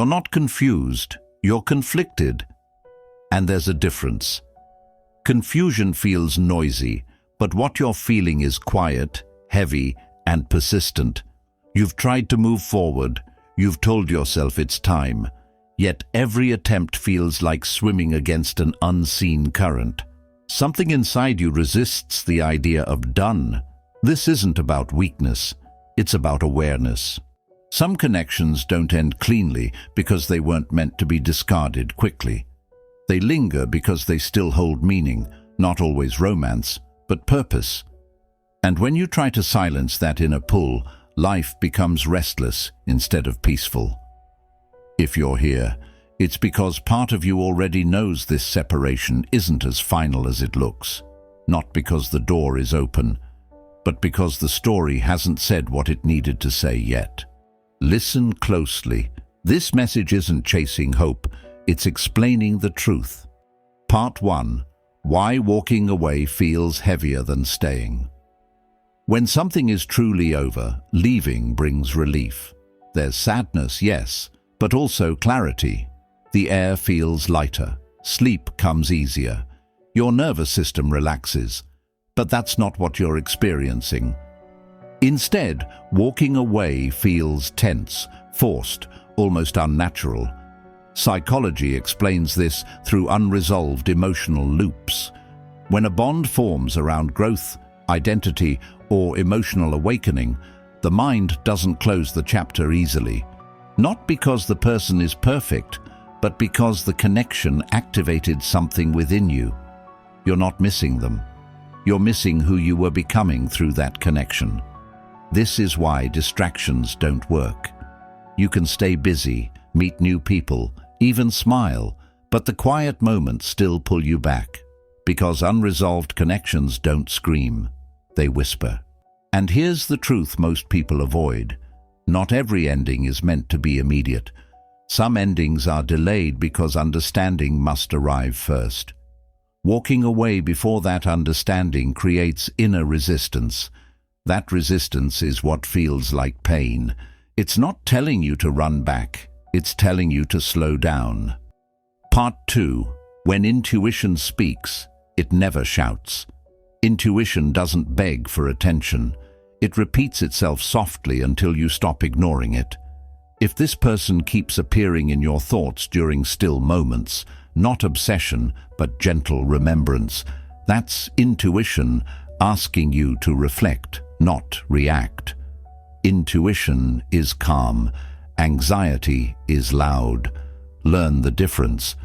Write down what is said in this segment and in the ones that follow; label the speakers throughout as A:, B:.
A: You're not confused, you're conflicted. And there's a difference. Confusion feels noisy, but what you're feeling is quiet, heavy, and persistent. You've tried to move forward, you've told yourself it's time, yet every attempt feels like swimming against an unseen current. Something inside you resists the idea of done. This isn't about weakness, it's about awareness. Some connections don't end cleanly because they weren't meant to be discarded quickly. They linger because they still hold meaning, not always romance, but purpose. And when you try to silence that inner pull, life becomes restless instead of peaceful. If you're here, it's because part of you already knows this separation isn't as final as it looks. Not because the door is open, but because the story hasn't said what it needed to say yet. Listen closely. This message isn't chasing hope, it's explaining the truth. Part 1. Why walking away feels heavier than staying. When something is truly over, leaving brings relief. There's sadness, yes, but also clarity. The air feels lighter. Sleep comes easier. Your nervous system relaxes. But that's not what you're experiencing. Instead, walking away feels tense, forced, almost unnatural. Psychology explains this through unresolved emotional loops. When a bond forms around growth, identity, or emotional awakening, the mind doesn't close the chapter easily. Not because the person is perfect, but because the connection activated something within you. You're not missing them. You're missing who you were becoming through that connection. This is why distractions don't work. You can stay busy, meet new people, even smile, but the quiet moments still pull you back. Because unresolved connections don't scream, they whisper. And here's the truth most people avoid. Not every ending is meant to be immediate. Some endings are delayed because understanding must arrive first. Walking away before that understanding creates inner resistance. That resistance is what feels like pain. It's not telling you to run back, it's telling you to slow down. Part 2. When intuition speaks, it never shouts. Intuition doesn't beg for attention. It repeats itself softly until you stop ignoring it. If this person keeps appearing in your thoughts during still moments, not obsession, but gentle remembrance, that's intuition asking you to reflect, not react. Intuition is calm. Anxiety is loud. Learn the difference.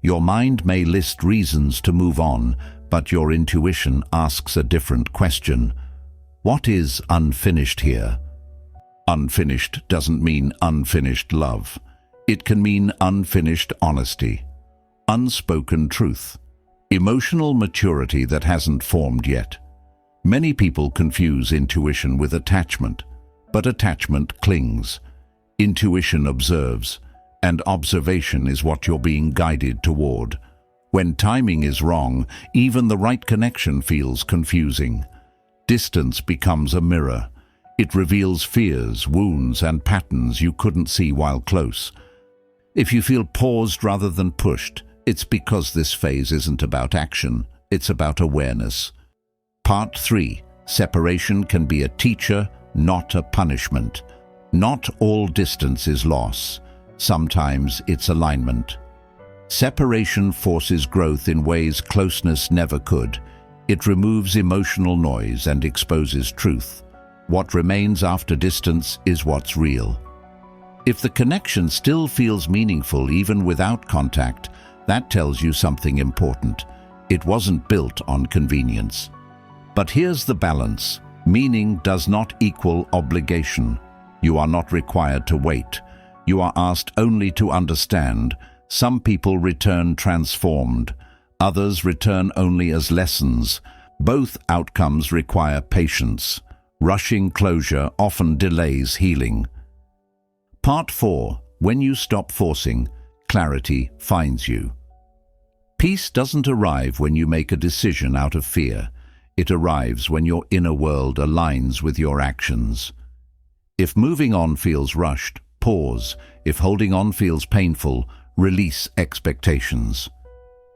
A: Your mind may list reasons to move on, but your intuition asks a different question. What is unfinished here? Unfinished doesn't mean unfinished love. It can mean unfinished honesty, unspoken truth, emotional maturity that hasn't formed yet. Many people confuse intuition with attachment, but attachment clings. Intuition observes, and observation is what you're being guided toward. When timing is wrong, even the right connection feels confusing. Distance becomes a mirror. It reveals fears, wounds, and patterns you couldn't see while close. If you feel paused rather than pushed, it's because this phase isn't about action, it's about awareness. Part 3. Separation can be a teacher, not a punishment. Not all distance is loss. Sometimes it's alignment. Separation forces growth in ways closeness never could. It removes emotional noise and exposes truth. What remains after distance is what's real. If the connection still feels meaningful even without contact, that tells you something important. It wasn't built on convenience. But here's the balance. Meaning does not equal obligation. You are not required to wait. You are asked only to understand. Some people return transformed. Others return only as lessons. Both outcomes require patience. Rushing closure often delays healing. Part 4. When you stop forcing, clarity finds you. Peace doesn't arrive when you make a decision out of fear. It arrives when your inner world aligns with your actions. If moving on feels rushed, pause. If holding on feels painful, release expectations.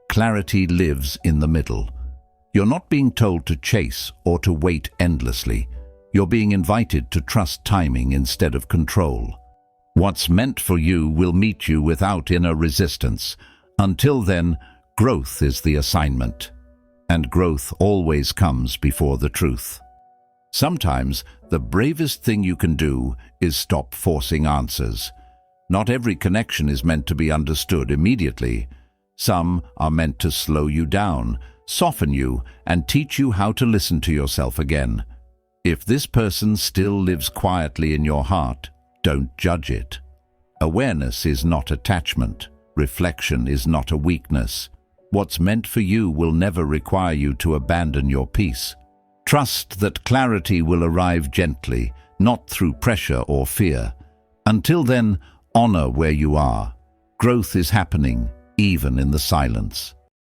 A: Clarity lives in the middle. You're not being told to chase or to wait endlessly. You're being invited to trust timing instead of control. What's meant for you will meet you without inner resistance. Until then, growth is the assignment. And growth always comes before the truth. Sometimes, the bravest thing you can do is stop forcing answers. Not every connection is meant to be understood immediately. Some are meant to slow you down, soften you, and teach you how to listen to yourself again. If this person still lives quietly in your heart, don't judge it. Awareness is not attachment. Reflection is not a weakness. What's meant for you will never require you to abandon your peace. Trust that clarity will arrive gently, not through pressure or fear. Until then, honor where you are. Growth is happening, even in the silence.